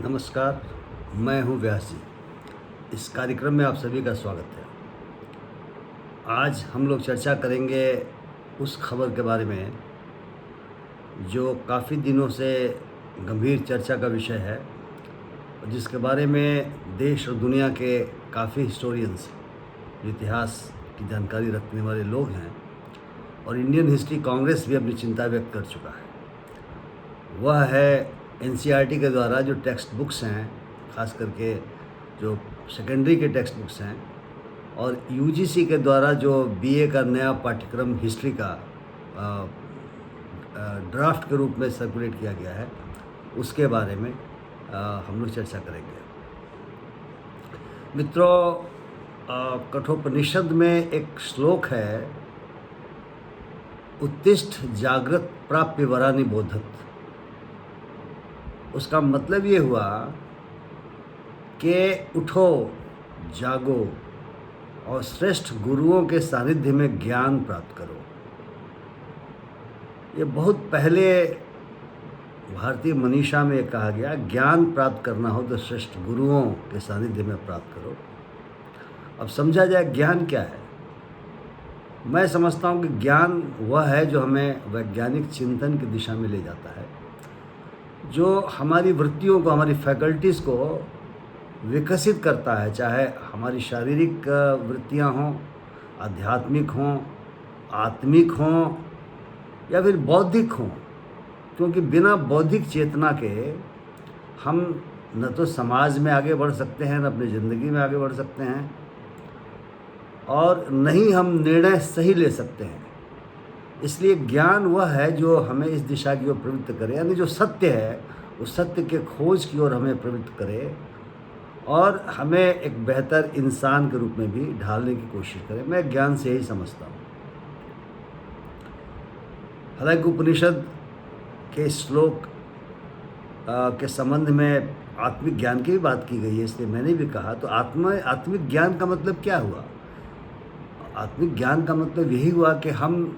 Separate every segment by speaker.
Speaker 1: नमस्कार, मैं हूं व्यास जी। इस कार्यक्रम में आप सभी का स्वागत है। आज हम लोग चर्चा करेंगे उस खबर के बारे में जो काफ़ी दिनों से गंभीर चर्चा का विषय है, जिसके बारे में देश और दुनिया के काफ़ी हिस्टोरियंस, जो इतिहास की जानकारी रखने वाले लोग हैं, और इंडियन हिस्ट्री कांग्रेस भी अपनी चिंता व्यक्त कर चुका है। वह है एनसीईआरटी के द्वारा जो टेक्स्ट बुक्स हैं, ख़ास करके जो सेकेंडरी के टेक्स्ट बुक्स हैं, और यूजीसी के द्वारा जो बीए का नया पाठ्यक्रम हिस्ट्री का ड्राफ्ट के रूप में सर्कुलेट किया गया है, उसके बारे में हम लोग चर्चा करेंगे। मित्रों, कठोपनिषद में एक श्लोक है, उत्तिष्ठ जागृत प्राप्य वरानि बोधत। उसका मतलब ये हुआ कि उठो, जागो और श्रेष्ठ गुरुओं के सानिध्य में ज्ञान प्राप्त करो। ये बहुत पहले भारतीय मनीषा में कहा गया, ज्ञान प्राप्त करना हो तो श्रेष्ठ गुरुओं के सानिध्य में प्राप्त करो। अब समझा जाए ज्ञान क्या है। मैं समझता हूँ कि ज्ञान वह है जो हमें वैज्ञानिक चिंतन की दिशा में ले जाता है, जो हमारी वृत्तियों को, हमारी फैकल्टीज़ को विकसित करता है, चाहे हमारी शारीरिक वृत्तियाँ हों, आध्यात्मिक हों, आत्मिक हों या फिर बौद्धिक हों। क्योंकि बिना बौद्धिक चेतना के हम न तो समाज में आगे बढ़ सकते हैं, न अपनी ज़िंदगी में आगे बढ़ सकते हैं, और न ही हम निर्णय सही ले सकते हैं। इसलिए ज्ञान वह है जो हमें इस दिशा की ओर प्रवृत्त करे, यानी जो सत्य है उस सत्य के खोज की ओर हमें प्रवृत्त करे और हमें एक बेहतर इंसान के रूप में भी ढालने की कोशिश करे। मैं ज्ञान से यही समझता हूँ। हालांकि उपनिषद के श्लोक के संबंध में आत्मिक ज्ञान की भी बात की गई है, इसलिए मैंने भी कहा। तो आत्मिक ज्ञान का मतलब क्या हुआ? आत्मिक ज्ञान का मतलब यही हुआ कि हम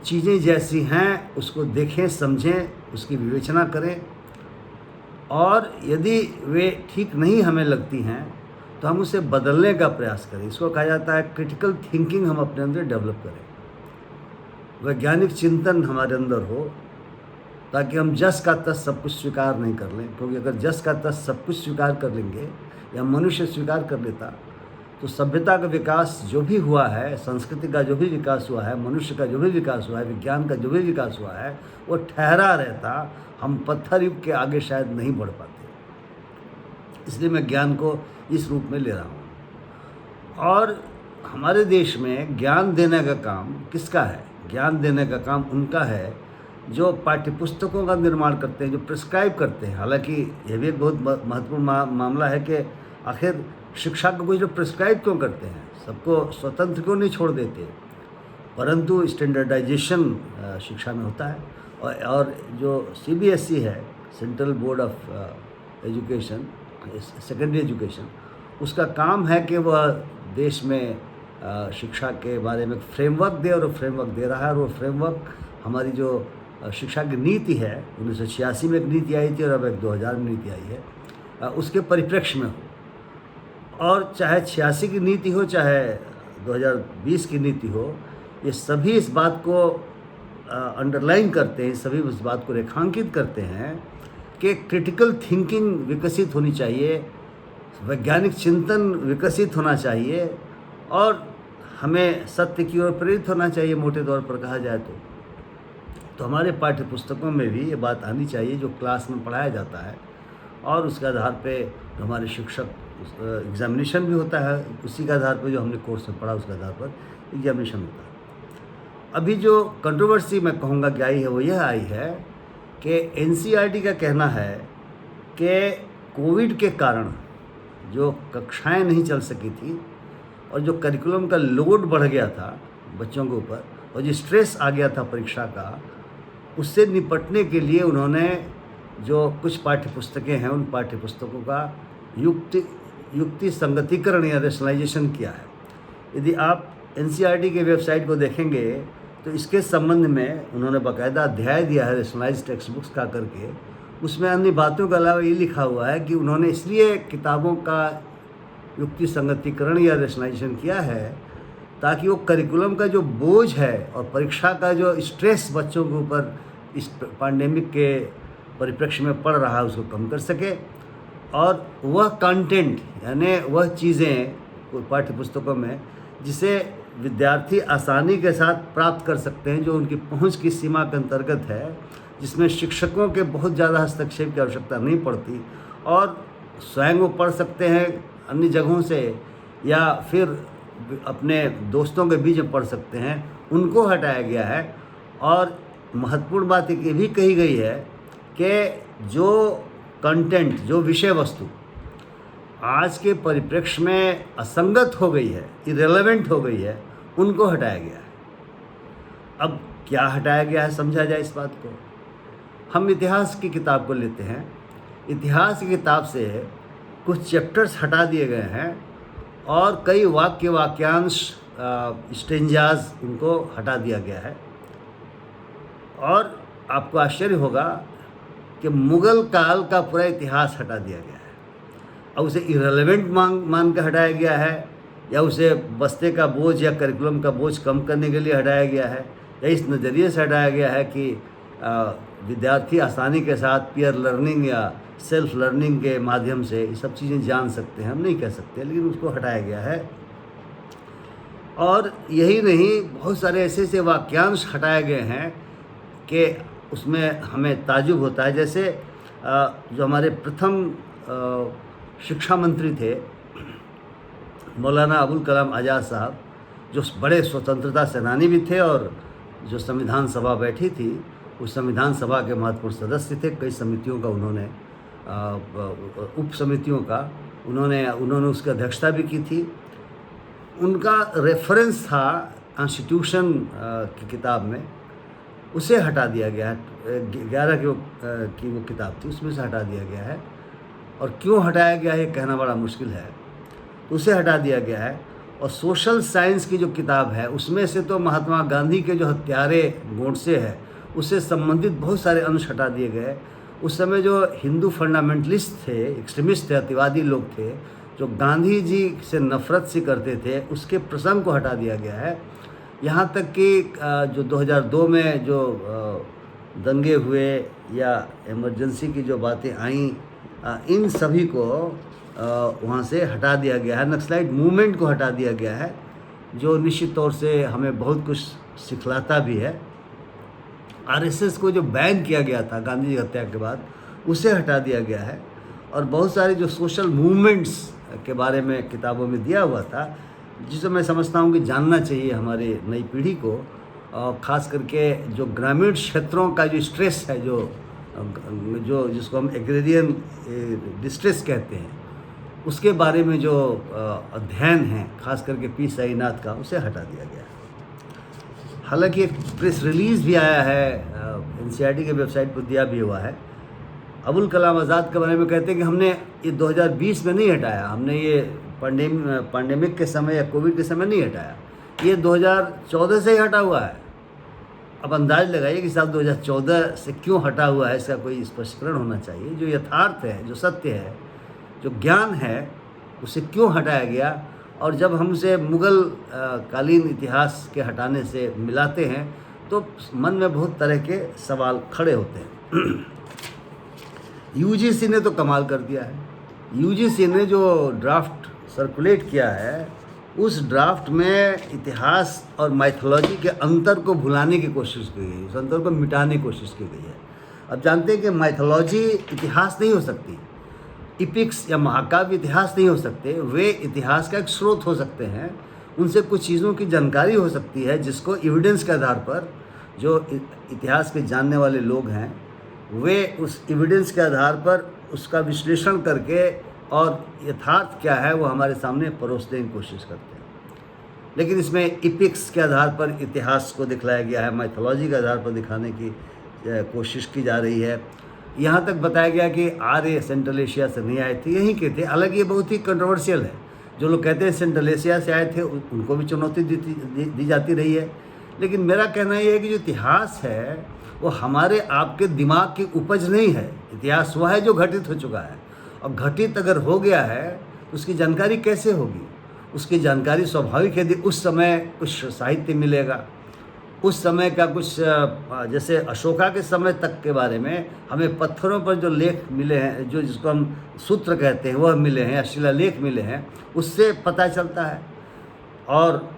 Speaker 1: चीज़ें जैसी हैं उसको देखें, समझें, उसकी विवेचना करें, और यदि वे ठीक नहीं हमें लगती हैं तो हम उसे बदलने का प्रयास करें। इसको कहा जाता है क्रिटिकल थिंकिंग हम अपने अंदर डेवलप करें, वैज्ञानिक चिंतन हमारे अंदर हो, ताकि हम जस का तस सब कुछ स्वीकार नहीं कर लें। क्योंकि अगर जस का तस सब कुछ स्वीकार कर लेंगे या मनुष्य स्वीकार कर लेता तो सभ्यता का विकास जो भी हुआ है, संस्कृति का जो भी विकास हुआ है, मनुष्य का जो भी विकास हुआ है, विज्ञान का जो भी विकास हुआ है, वो ठहरा रहता। हम पत्थर युग के आगे शायद नहीं बढ़ पाते। इसलिए मैं ज्ञान को इस रूप में ले रहा हूँ। और हमारे देश में ज्ञान देने का काम किसका है? ज्ञान देने का काम उनका है जो पाठ्यपुस्तकों का निर्माण करते हैं, जो प्रिस्क्राइब करते हैं। हालांकि यह भी एक बहुत महत्वपूर्ण मामला है कि आखिर शिक्षा को कुछ लोग प्रिस्क्राइब क्यों करते हैं, सबको स्वतंत्र क्यों नहीं छोड़ देते। परंतु स्टैंडर्डाइजेशन शिक्षा में होता है, और जो सीबीएसई है, central board of education, secondary education, उसका काम है कि वह देश में शिक्षा के बारे में फ्रेमवर्क दे, और फ्रेमवर्क दे रहा है। और वो फ्रेमवर्क हमारी जो शिक्षा की नीति है, 1986 में एक नीति आई थी और अब एक 2000 में नीति आई है, उसके परिप्रेक्ष्य में हो। और चाहे 86 की नीति हो, चाहे 2020 की नीति हो, ये सभी इस बात को अंडरलाइन करते हैं, सभी इस बात को रेखांकित करते हैं कि क्रिटिकल थिंकिंग विकसित होनी चाहिए, वैज्ञानिक चिंतन विकसित होना चाहिए, और हमें सत्य की ओर प्रेरित होना चाहिए। मोटे तौर पर कहा जाए तो हमारे पाठ्य पुस्तकों में भी ये बात आनी चाहिए जो क्लास में पढ़ाया जाता है, और उसके आधार पे जो हमारे शिक्षक, एग्जामिनेशन भी होता है, उसी के आधार पर जो हमने कोर्स में पढ़ा उसके आधार पर एग्जामिनेशन होता है। अभी जो कंट्रोवर्सी मैं कहूँगा कि आई है, वो यह आई है कि एनसीईआरटी का कहना है कि कोविड के कारण जो कक्षाएं नहीं चल सकी थी और जो करिकुलम का लोड बढ़ गया था बच्चों के ऊपर, और जो स्ट्रेस आ गया था परीक्षा का, उससे निपटने के लिए उन्होंने जो कुछ पाठ्यपुस्तकें हैं उन पाठ्यपुस्तकों का युक्ति संगतिकरण या रेशनलाइजेशन किया है। यदि आप एनसीईआरटी के वेबसाइट को देखेंगे तो इसके संबंध में उन्होंने बाकायदा अध्याय दिया है रेशनलाइज टेक्स्ट बुक्स का करके, उसमें अन्य बातों के अलावा ये लिखा हुआ है कि उन्होंने इसलिए किताबों का युक्ति संगतिकरण या रेशनलाइजेशन किया है ताकि वो करिकुलम का जो बोझ है और परीक्षा का जो स्ट्रेस बच्चों के ऊपर इस पैंडेमिक के परिप्रेक्ष्य में पड़ रहा है उसको कम कर सके, और वह कंटेंट यानी वह चीज़ें पाठ्य पुस्तकों में जिसे विद्यार्थी आसानी के साथ प्राप्त कर सकते हैं, जो उनकी पहुंच की सीमा के अंतर्गत है, जिसमें शिक्षकों के बहुत ज़्यादा हस्तक्षेप की आवश्यकता नहीं पड़ती और स्वयं वो पढ़ सकते हैं अन्य जगहों से या फिर अपने दोस्तों के बीच में पढ़ सकते हैं, उनको हटाया गया है। और महत्वपूर्ण बात ये भी कही गई है कि जो कंटेंट, जो विषय वस्तु आज के परिप्रेक्ष्य में असंगत हो गई है, इरेलेवेंट हो गई है, उनको हटाया गया है। अब क्या हटाया गया है समझा जाए इस बात को। हम इतिहास की किताब को लेते हैं, इतिहास की किताब से कुछ चैप्टर्स हटा दिए गए हैं और कई वाक्यांश स्टेंजाज उनको हटा दिया गया है। और आपको आश्चर्य होगा कि मुग़ल काल का पूरा इतिहास हटा दिया गया है। अब उसे इरेलेवेंट मान के हटाया गया है, या उसे बस्ते का बोझ या करिकुलम का बोझ कम करने के लिए हटाया गया है, या इस नज़रिए से हटाया गया है कि विद्यार्थी आसानी के साथ पीयर लर्निंग या सेल्फ लर्निंग के माध्यम से ये सब चीज़ें जान सकते हैं, हम नहीं कह सकते, लेकिन उसको हटाया गया है। और यही नहीं, बहुत सारे ऐसे ऐसे वाक्यांश हटाए गए हैं कि उसमें हमें ताजुब होता है। जैसे जो हमारे प्रथम शिक्षा मंत्री थे मौलाना अबुल कलाम आज़ाद साहब, जो बड़े स्वतंत्रता सेनानी भी थे और जो संविधान सभा बैठी थी उस संविधान सभा के महत्वपूर्ण सदस्य थे। कई समितियों का उन्होंने उप समितियों का उन्होंने उसकी अध्यक्षता भी की थी। उनका रेफरेंस था कॉन्स्टिट्यूशन की किताब में, उसे हटा दिया गया है। 11 की वो किताब थी, उसमें से हटा दिया गया है। और क्यों हटाया गया है कहना बड़ा मुश्किल है, उसे हटा दिया गया है। और सोशल साइंस की जो किताब है उसमें से तो महात्मा गांधी के जो हत्यारे गोडसे है उससे संबंधित बहुत सारे अंश हटा दिए गए। उस समय जो हिंदू फंडामेंटलिस्ट थे, एक्सट्रीमिस्ट थे, अतिवादी लोग थे, जो गांधी जी से नफ़रत सी करते थे, उसके प्रसंग को हटा दिया गया है। यहाँ तक कि जो 2002 में जो दंगे हुए या इमरजेंसी की जो बातें आईं, इन सभी को वहाँ से हटा दिया गया है। नक्सलाइट मूवमेंट को हटा दिया गया है, जो निश्चित तौर से हमें बहुत कुछ सिखलाता भी है। आरएसएस को जो बैन किया गया था गांधी जी हत्या के बाद, उसे हटा दिया गया है। और बहुत सारे जो सोशल मूवमेंट्स के बारे में किताबों में दिया हुआ था, जिसे मैं समझता हूँ कि जानना चाहिए हमारी नई पीढ़ी को, ख़ास करके जो ग्रामीण क्षेत्रों का जो स्ट्रेस है, जो जिसको हम एग्रेरियन डिस्ट्रेस कहते हैं, उसके बारे में जो अध्ययन है, ख़ास करके पी साईनाथ का, उसे हटा दिया गया है। हालांकि एक प्रेस रिलीज़ भी आया है, एनसीईआरटी के वेबसाइट पर दिया भी हुआ है। अबुल कलाम आज़ाद के बारे में कहते हैं कि हमने ये 2020 में नहीं हटाया, हमने ये पैंडेमिक के समय या कोविड के समय नहीं हटाया, ये 2014 से ही हटा हुआ है। अब अंदाज लगाइए कि साहब 2014 से क्यों हटा हुआ है, इसका कोई स्पष्टीकरण होना चाहिए। जो यथार्थ है, जो सत्य है, जो ज्ञान है, उसे क्यों हटाया गया। और जब हम उसे मुग़ल कालीन इतिहास के हटाने से मिलाते हैं तो मन में बहुत तरह के सवाल खड़े होते हैं। यूजीसी ने तो कमाल कर दिया है। यूजीसी ने जो ड्राफ्ट सर्कुलेट किया है, उस ड्राफ्ट में इतिहास और माइथोलॉजी के अंतर को भुलाने की कोशिश की गई है, उस अंतर को मिटाने की कोशिश की गई है। अब जानते हैं कि माइथोलॉजी इतिहास नहीं हो सकती, इपिक्स या महाकाव्य इतिहास नहीं हो सकते, वे इतिहास का एक स्रोत हो सकते हैं। उनसे कुछ चीज़ों की जानकारी हो सकती है जिसको एविडेंस के आधार पर जो इतिहास के जानने वाले लोग हैं, वे उस एविडेंस के आधार पर उसका विश्लेषण करके और यथार्थ क्या है वो हमारे सामने परोसने की कोशिश करते हैं। लेकिन इसमें इपिक्स के आधार पर इतिहास को दिखलाया गया है, माइथोलॉजी के आधार पर दिखाने की कोशिश की जा रही है। यहाँ तक बताया गया कि आर्य सेंट्रल एशिया से नहीं आए थे, यहीं के थे। हालांकि ये बहुत ही कंट्रोवर्शियल है। जो लोग कहते हैं सेंट्रल एशिया से आए थे, उनको भी चुनौती दी जाती रही है। लेकिन मेरा कहना ये है कि जो इतिहास है वो हमारे आपके दिमाग की उपज नहीं है। इतिहास वह है जो घटित हो चुका है, और घटित अगर हो गया है तो उसकी जानकारी कैसे होगी? उसकी जानकारी स्वाभाविक है, यदि उस समय कुछ साहित्य मिलेगा, उस समय का कुछ जैसे अशोका के समय तक के बारे में हमें पत्थरों पर जो लेख मिले हैं, जो जिसको हम सूत्र कहते हैं, वह मिले हैं, शिलालेख मिले हैं, उससे पता चलता है। और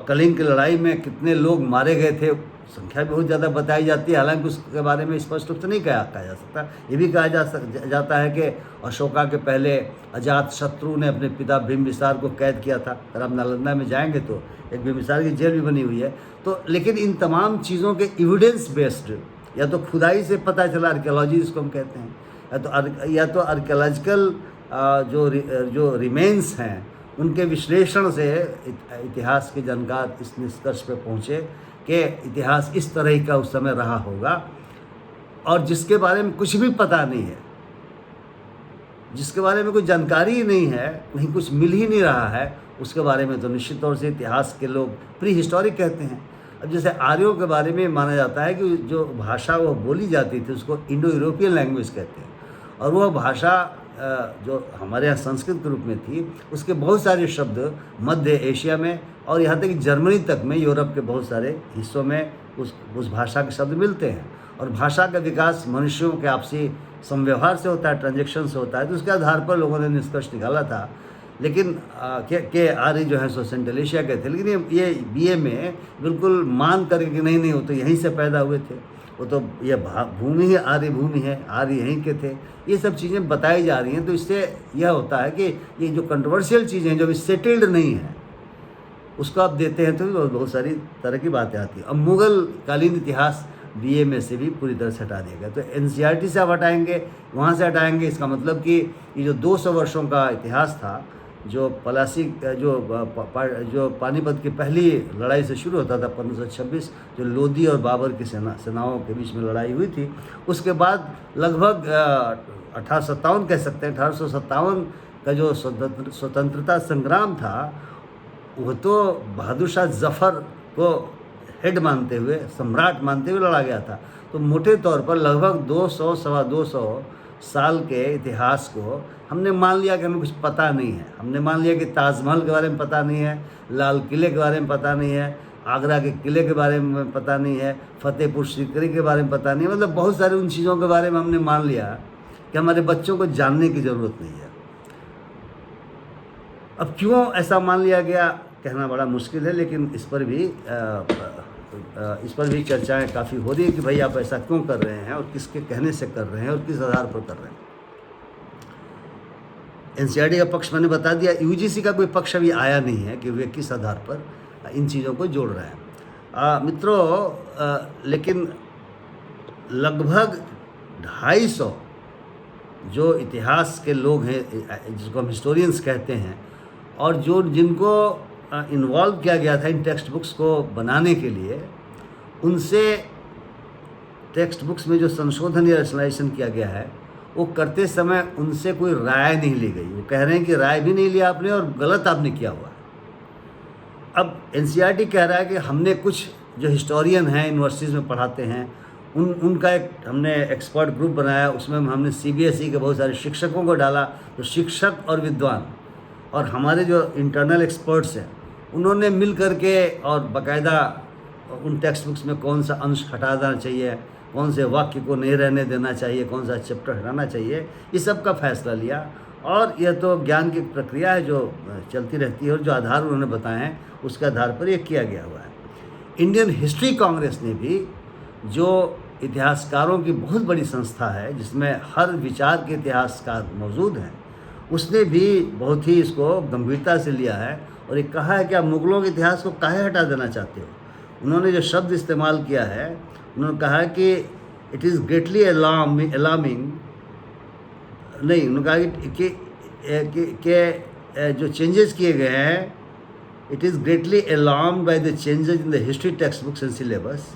Speaker 1: कलिंग की लड़ाई में कितने लोग मारे गए थे, संख्या बहुत ज़्यादा बताई जाती है, हालांकि उसके बारे में स्पष्ट रूप से नहीं कहा जा सकता। ये भी कहा जाता है कि अशोका के पहले अजात शत्रु ने अपने पिता बिंबिसार को कैद किया था। अगर आप नालंदा में जाएंगे तो एक बिंबिसार की जेल भी बनी हुई है। तो लेकिन इन तमाम चीज़ों के एविडेंस बेस्ड, या तो खुदाई से पता चला, आर्कियोलॉजी जिसको हम कहते हैं, या तो आर्कियोलॉजिकल जो रिमेन्स हैं उनके विश्लेषण से इतिहास के जानकार इस निष्कर्ष पे पहुँचे कि इतिहास इस तरह का उस समय रहा होगा। और जिसके बारे में कुछ भी पता नहीं है, जिसके बारे में कोई जानकारी ही नहीं है, कहीं कुछ मिल ही नहीं रहा है, उसके बारे में तो निश्चित तौर से इतिहास के लोग प्री हिस्टोरिक कहते हैं। अब जैसे आर्यों के बारे में माना जाता है कि जो भाषा वो बोली जाती थी उसको इंडो यूरोपियन लैंग्वेज कहते हैं, और वह भाषा जो हमारे यहाँ संस्कृत के रूप में थी, उसके बहुत सारे शब्द मध्य एशिया में और यहाँ तक कि जर्मनी तक में, यूरोप के बहुत सारे हिस्सों में उस भाषा के शब्द मिलते हैं। और भाषा का विकास मनुष्यों के आपसी संव्यवहार से होता है, ट्रांजेक्शन से होता है, तो उसके आधार पर लोगों ने निष्कर्ष निकाला था। लेकिन के आर्य जो है सो सेंट्रल एशिया के थे, लेकिन ये बीए में बिल्कुल मान करके कि नहीं वो तो यहीं से पैदा हुए थे, वो तो ये भूमि ही आर्य भूमि है, आर्य यहीं के थे, ये सब चीज़ें बताई जा रही हैं। तो इससे यह होता है कि ये जो कंट्रोवर्शियल चीज़ें जो अभी सेटल्ड नहीं हैं उसको आप देते हैं तो बहुत सारी तरह की बातें आती हैं। अब मुग़ल कालीन इतिहास बीए में से भी पूरी तरह से हटा दिया गया। तो एनसीईआरटी से आप हटाएंगे, वहाँ से हटाएंगे, इसका मतलब कि ये जो 200 वर्षों का इतिहास था, जो पलासी जो पानीपत की पहली लड़ाई से शुरू होता था 1526, जो लोधी और बाबर की सेनाओं के बीच में लड़ाई हुई थी, उसके बाद लगभग 1857 कह सकते हैं, 1857 का जो स्वतंत्रता संग्राम था, वो तो बहादुर शाह जफ़र को हेड मानते हुए, सम्राट मानते हुए लड़ा गया था। तो मोटे तौर पर लगभग 200 सवा 200 साल के इतिहास को हमने मान लिया कि हमें कुछ पता नहीं है। हमने मान लिया कि ताजमहल के बारे में पता नहीं है, लाल किले के बारे में पता नहीं है, आगरा के किले के बारे में पता नहीं है, फतेहपुर सीकरी के बारे में पता नहीं है। मतलब बहुत सारी उन चीज़ों के बारे में हमने मान लिया कि हमारे बच्चों को जानने की ज़रूरत नहीं है। अब क्यों ऐसा मान लिया गया कहना बड़ा मुश्किल है, लेकिन इस पर भी चर्चाएं काफ़ी हो रही है कि भाई आप ऐसा क्यों कर रहे हैं और किसके कहने से कर रहे हैं और किस आधार पर कर रहे हैं। एनसीईआरटी का पक्ष मैंने बता दिया, यूजीसी का कोई पक्ष अभी आया नहीं है कि वे किस आधार पर इन चीज़ों को जोड़ रहे हैं। मित्रों, लेकिन लगभग 250 जो इतिहास के लोग हैं, जिसको हम हिस्टोरियंस कहते हैं, और जिनको इन्वॉल्व किया गया था इन टेक्स्ट बुक्स को बनाने के लिए, उनसे टेक्स्ट बुक्स में जो संशोधन या रचनाइजेशन किया गया है वो करते समय उनसे कोई राय नहीं ली गई। वो कह रहे हैं कि राय भी नहीं लिया आपने और गलत आपने किया हुआ है। अब एनसीईआरटी कह रहा है कि हमने कुछ जो हिस्टोरियन हैं, यूनिवर्सिटीज़ में पढ़ाते हैं, उनका एक हमने एक्सपर्ट ग्रुप बनाया, उसमें हमने सीबीएसई के बहुत सारे शिक्षकों को डाला। तो शिक्षक और विद्वान और हमारे जो इंटरनल एक्सपर्ट्स हैं, उन्होंने मिल करके और बाकायदा उन टेक्स्ट बुक्स में कौन सा अंश हटा देना चाहिए, कौन से वाक्य को नहीं रहने देना चाहिए, कौन सा चैप्टर हटाना चाहिए, इस सब का फैसला लिया। और यह तो ज्ञान की प्रक्रिया है जो चलती रहती है, और जो आधार उन्होंने बताए हैं उसके आधार पर यह किया गया हुआ है। इंडियन हिस्ट्री कांग्रेस ने भी, जो इतिहासकारों की बहुत बड़ी संस्था है जिसमें हर विचार के इतिहासकार मौजूद हैं, उसने भी बहुत ही इसको गंभीरता से लिया है और ये कहा है कि आप मुग़लों के इतिहास को काहे हटा देना चाहते हो। उन्होंने जो शब्द इस्तेमाल किया है, उन्होंने कहा है कि इट इज़ ग्रेटली अलार्मिंग, नहीं, उन्होंने कहा कि जो चेंजेस किए गए हैं, it is greatly alarmed by the changes in the history text books and syllabus.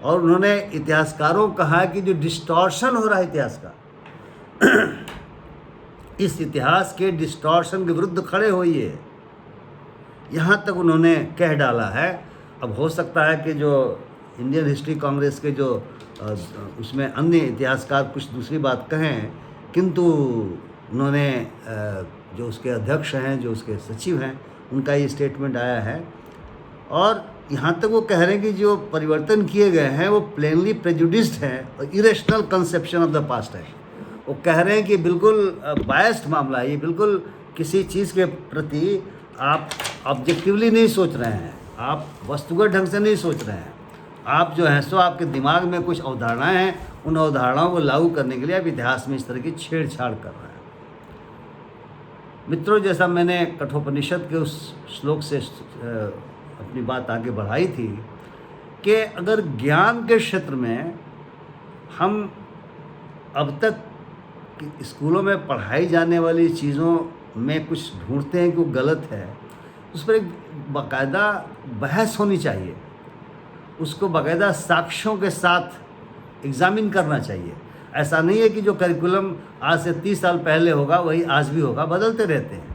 Speaker 1: और उन्होंने इतिहासकारों को कहा कि जो डिस्टॉर्शन हो रहा है इतिहास का, इस इतिहास के डिस्टॉर्शन के विरुद्ध खड़े होइए, यहाँ तक उन्होंने कह डाला है। अब हो सकता है कि जो इंडियन हिस्ट्री कांग्रेस के जो उसमें अन्य इतिहासकार कुछ दूसरी बात कहें, किंतु उन्होंने जो उसके अध्यक्ष हैं, जो उसके सचिव हैं, उनका ये स्टेटमेंट आया है और यहाँ तक वो कह रहे हैं कि जो परिवर्तन किए गए हैं वो प्लेनली प्रेजुडिस्ड हैं और irrational conception of the past है। वो कह रहे हैं कि बिल्कुल बायस्ड मामला है, ये बिल्कुल किसी चीज़ के प्रति आप ऑब्जेक्टिवली नहीं सोच रहे हैं, आप वस्तुगत ढंग से नहीं सोच रहे हैं, आप जो है सो आपके दिमाग में कुछ अवधारणाएं हैं, उन अवधारणाओं को लागू करने के लिए आप इतिहास में इस तरह की छेड़छाड़ कर रहे हैं। मित्रों, जैसा मैंने कठोपनिषद के उस श्लोक से अपनी बात आगे बढ़ाई थी कि अगर ज्ञान के क्षेत्र में हम अब तक स्कूलों में पढ़ाई जाने वाली चीज़ों में कुछ ढूंढते हैं कि वो गलत है, उस पर एक बाकायदा बहस होनी चाहिए, उसको बाकायदा साक्ष्यों के साथ एग्ज़ामिन करना चाहिए। ऐसा नहीं है कि जो करिकुलम आज से 30 साल पहले होगा वही आज भी होगा, बदलते रहते हैं।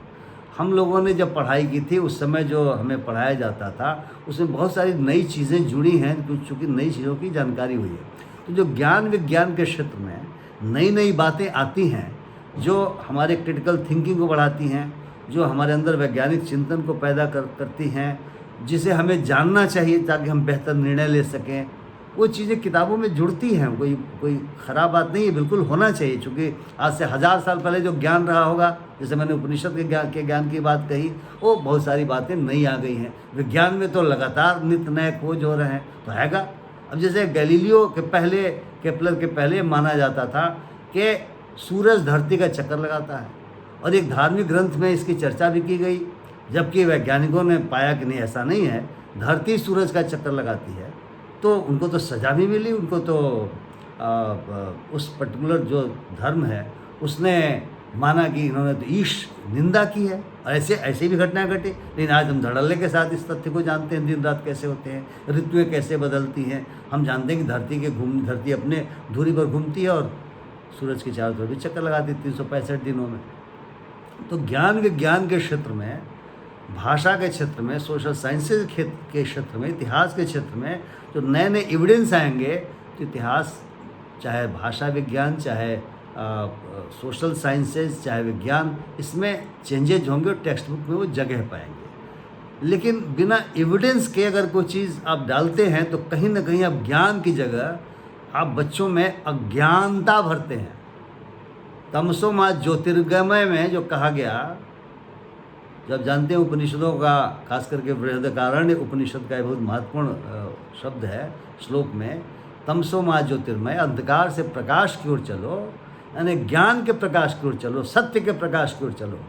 Speaker 1: हम लोगों ने जब पढ़ाई की थी उस समय जो हमें पढ़ाया जाता था उसमें बहुत सारी नई चीज़ें जुड़ी हैं, चूँकि नई चीज़ों की जानकारी हुई है। तो जो ज्ञान विज्ञान के क्षेत्र में नई नई बातें आती हैं जो हमारे क्रिटिकल थिंकिंग को बढ़ाती हैं, जो हमारे अंदर वैज्ञानिक चिंतन को पैदा करती हैं, जिसे हमें जानना चाहिए ताकि हम बेहतर निर्णय ले सकें, वो चीज़ें किताबों में जुड़ती हैं। कोई ख़राब बात नहीं है, बिल्कुल होना चाहिए। चूँकि आज से 1000 साल पहले जो ज्ञान रहा होगा, जैसे मैंने उपनिषद के ज्ञान की बात कही, वो बहुत सारी बातें नई आ गई हैं। विज्ञान में तो लगातार नित्य नए खोज हो रहे हैं, तो हैगा। अब जैसे गैलीलियो के पहले, केपलर के पहले माना जाता था कि सूरज धरती का चक्कर लगाता है, और एक धार्मिक ग्रंथ में इसकी चर्चा भी की गई, जबकि वैज्ञानिकों ने पाया कि नहीं, ऐसा नहीं है, धरती सूरज का चक्कर लगाती है। तो उनको तो सज़ा भी मिली, उनको तो उस पर्टिकुलर जो धर्म है उसने माना कि इन्होंने तो ईश निंदा की है, और ऐसे भी घटनाएं घटी। लेकिन आज हम धड़ल्ले के साथ इस तथ्य को जानते हैं, दिन रात कैसे होते हैं, ऋतुएं कैसे बदलती हैं। हम जानते हैं कि धरती अपने धुरी पर घूमती है और सूरज के चारों तरफ भी चक्कर लगाती है 365 दिनों में। तो ज्ञान विज्ञान के क्षेत्र में, भाषा के क्षेत्र में, सोशल साइंसेज के क्षेत्र में, इतिहास के क्षेत्र में जो नए नए एविडेंस आएंगे, तो इतिहास चाहे भाषा विज्ञान, चाहे सोशल साइंसेज, चाहे विज्ञान, इसमें चेंजेज होंगे और टेक्स्ट बुक में वो जगह पाएंगे। लेकिन बिना एविडेंस के अगर कोई चीज़ आप डालते हैं तो कहीं ना कहीं आप ज्ञान की जगह आप बच्चों में अज्ञानता भरते हैं। तमसो मा ज्योतिर्गमय में जो कहा गया, जब जानते हैं उपनिषदों का, खास करके बृहदारण्य उपनिषद का बहुत महत्वपूर्ण शब्द है श्लोक में, तमसो मा ज्योतिर्मय, अंधकार से प्रकाश की ओर चलो, यानी ज्ञान के प्रकाश की ओर चलो, सत्य के प्रकाश की ओर चलो।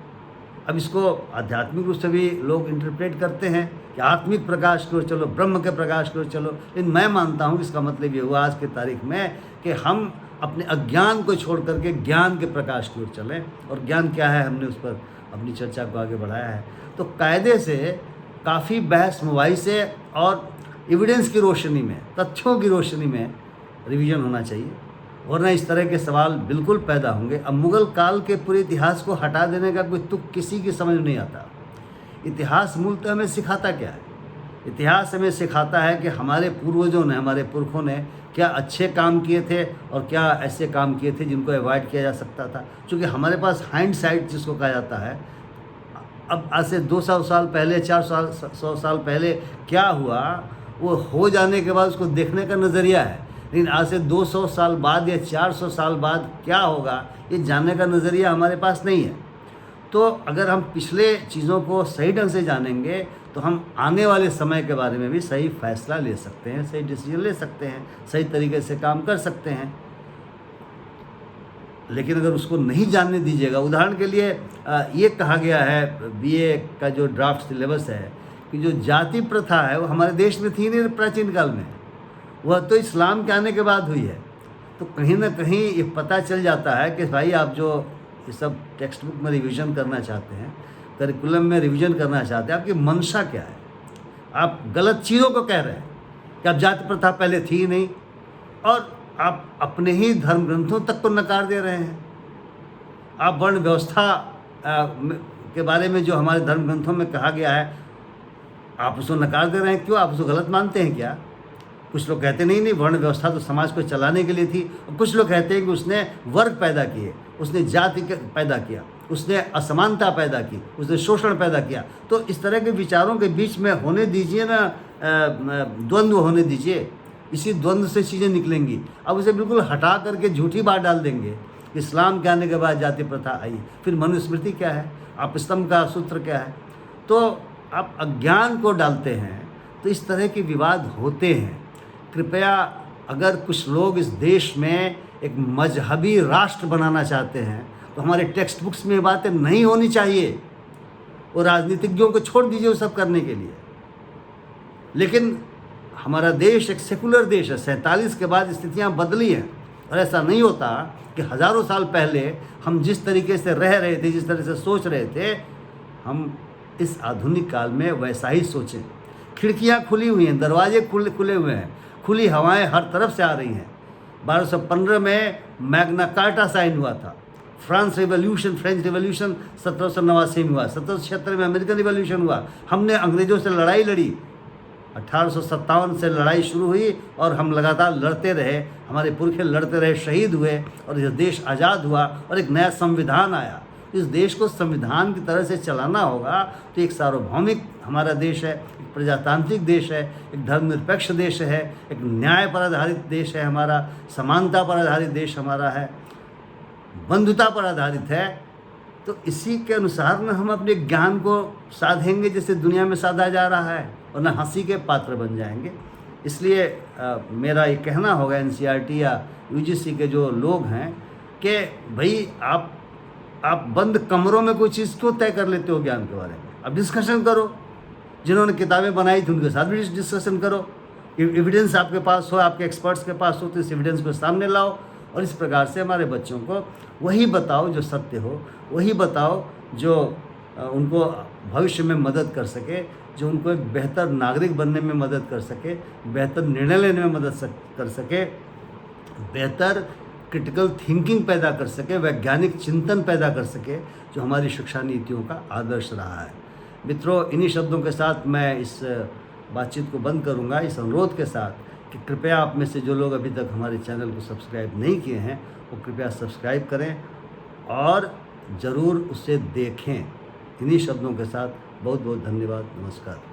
Speaker 1: अब इसको आध्यात्मिक रूप से भी लोग इंटरप्रेट करते हैं कि आत्मिक प्रकाश की ओर चलो, ब्रह्म के प्रकाश की ओर चलो। लेकिन मैं मानता हूँ कि इसका मतलब ये हुआ आज की तारीख में कि हम अपने अज्ञान को छोड़ करके ज्ञान के प्रकाश की ओर चलें। और ज्ञान क्या है, हमने उस पर अपनी चर्चा को आगे बढ़ाया है। तो कायदे से काफ़ी बहस मुबाहिसे और एविडेंस की रोशनी में, तथ्यों की रोशनी में रिवीजन होना चाहिए, वरना इस तरह के सवाल बिल्कुल पैदा होंगे। अब मुग़ल काल के पूरे इतिहास को हटा देने का कोई तुक किसी की समझ नहीं आता। इतिहास मूलतः हमें सिखाता क्या है? इतिहास हमें सिखाता है कि हमारे पूर्वजों ने, हमारे पुरखों ने क्या अच्छे काम किए थे और क्या ऐसे काम किए थे जिनको अवॉइड किया जा सकता था। क्योंकि हमारे पास हाइंडसाइट जिसको कहा जाता है, अब आज से 200 साल पहले, 400 साल पहले क्या हुआ, वो हो जाने के बाद उसको देखने का नज़रिया है। लेकिन आज से 200 साल बाद या 400 साल बाद क्या होगा, ये जानने का नज़रिया हमारे पास नहीं है। तो अगर हम पिछले चीज़ों को सही ढंग से जानेंगे तो हम आने वाले समय के बारे में भी सही फैसला ले सकते हैं, सही डिसीजन ले सकते हैं, सही तरीके से काम कर सकते हैं। लेकिन अगर उसको नहीं जानने दीजिएगा, उदाहरण के लिए ये कहा गया है बीए का जो ड्राफ्ट सिलेबस है कि जो जाति प्रथा है वो हमारे देश में थी नहीं प्राचीन काल में, वह तो इस्लाम के आने के बाद हुई है। तो कहीं ना कहीं ये पता चल जाता है कि भाई आप जो ये सब टेक्स्ट बुक में रिवीजन करना चाहते हैं, करिकुलम में रिवीजन करना चाहते हैं, आपकी मंशा क्या है? आप गलत चीज़ों को कह रहे हैं कि अब जाति प्रथा पहले थी ही नहीं, और आप अपने ही धर्म ग्रंथों तक को नकार दे रहे हैं। आप वर्ण व्यवस्था के बारे में जो हमारे धर्म ग्रंथों में कहा गया है, आप उसको नकार दे रहे हैं, क्यों? आप उसको गलत मानते हैं क्या? कुछ लोग कहते नहीं नहीं, वर्ण व्यवस्था तो समाज को चलाने के लिए थी, और कुछ लोग कहते हैं कि उसने वर्ग पैदा किए, उसने जाति पैदा किया, उसने असमानता पैदा की, उसने शोषण पैदा किया। तो इस तरह के विचारों के बीच में होने दीजिए ना, द्वंद्व होने दीजिए, इसी द्वंद्व से चीज़ें निकलेंगी। अब उसे बिल्कुल हटा करके झूठी बात डाल देंगे। इस्लाम के आने के बाद जाति प्रथा आई, फिर मनुस्मृति क्या है, आपस्तंभ का सूत्र क्या है, तो आप अज्ञान को डालते हैं, तो इस तरह के विवाद होते हैं। कृपया अगर कुछ लोग इस देश में एक मजहबी राष्ट्र बनाना चाहते हैं, तो हमारे टेक्स्ट बुक्स में बातें नहीं होनी चाहिए, और राजनीतिज्ञों को छोड़ दीजिए वो सब करने के लिए। लेकिन हमारा देश एक सेकुलर देश है, 47 के बाद स्थितियां बदली हैं, और ऐसा नहीं होता कि हज़ारों साल पहले हम जिस तरीके से रह रहे थे, जिस तरह से सोच रहे थे, हम इस आधुनिक काल में वैसा ही सोचें। खिड़कियां खुली हुई हैं, दरवाजे खुले हुए हैं, खुली हवाएं हर तरफ से आ रही हैं। 1215 में मैग्ना कार्टा साइन हुआ था। फ्रेंच रिवॉल्यूशन 1789 में हुआ। 1776 में अमेरिकन रिवॉल्यूशन हुआ। हमने अंग्रेज़ों से लड़ाई लड़ी। 1857 से लड़ाई शुरू हुई और हम लगातार लड़ते रहे, हमारे पुरखे लड़ते रहे, शहीद हुए, और यह देश आज़ाद हुआ और एक नया संविधान आया। इस देश को संविधान की तरह से चलाना होगा, तो एक सार्वभौमिक हमारा देश है, एक प्रजातांत्रिक देश है, एक धर्मनिरपेक्ष देश है, एक न्याय पर आधारित देश है हमारा, समानता पर आधारित देश हमारा है, बंधुता पर आधारित है। तो इसी के अनुसार न हम अपने ज्ञान को साधेंगे जैसे दुनिया में साधा जा रहा है, और न हंसी के पात्र बन जाएंगे। इसलिए मेरा ये कहना होगा एनसीईआरटी या यूजीसी के जो लोग हैं कि भाई आप बंद कमरों में कोई चीज़ क्यों तय कर लेते हो ज्ञान के बारे में? अब डिस्कशन करो, जिन्होंने किताबें बनाई थी उनके साथ भी डिस्कशन करो। एविडेंस आपके पास हो, आपके एक्सपर्ट्स के पास हो, तो इस एविडेंस को सामने लाओ, और इस प्रकार से हमारे बच्चों को वही बताओ जो सत्य हो, वही बताओ जो उनको भविष्य में मदद कर सके, जो उनको एक बेहतर नागरिक बनने में मदद कर सके, बेहतर निर्णय लेने में मदद कर सके, बेहतर क्रिटिकल थिंकिंग पैदा कर सके, वैज्ञानिक चिंतन पैदा कर सके, जो हमारी शिक्षा नीतियों का आदर्श रहा है। मित्रों, इन्हीं शब्दों के साथ मैं इस बातचीत को बंद करूंगा, इस अनुरोध के साथ कि कृपया आप में से जो लोग अभी तक हमारे चैनल को सब्सक्राइब नहीं किए हैं, वो कृपया सब्सक्राइब करें और ज़रूर उसे देखें। इन्हीं शब्दों के साथ बहुत बहुत धन्यवाद, नमस्कार।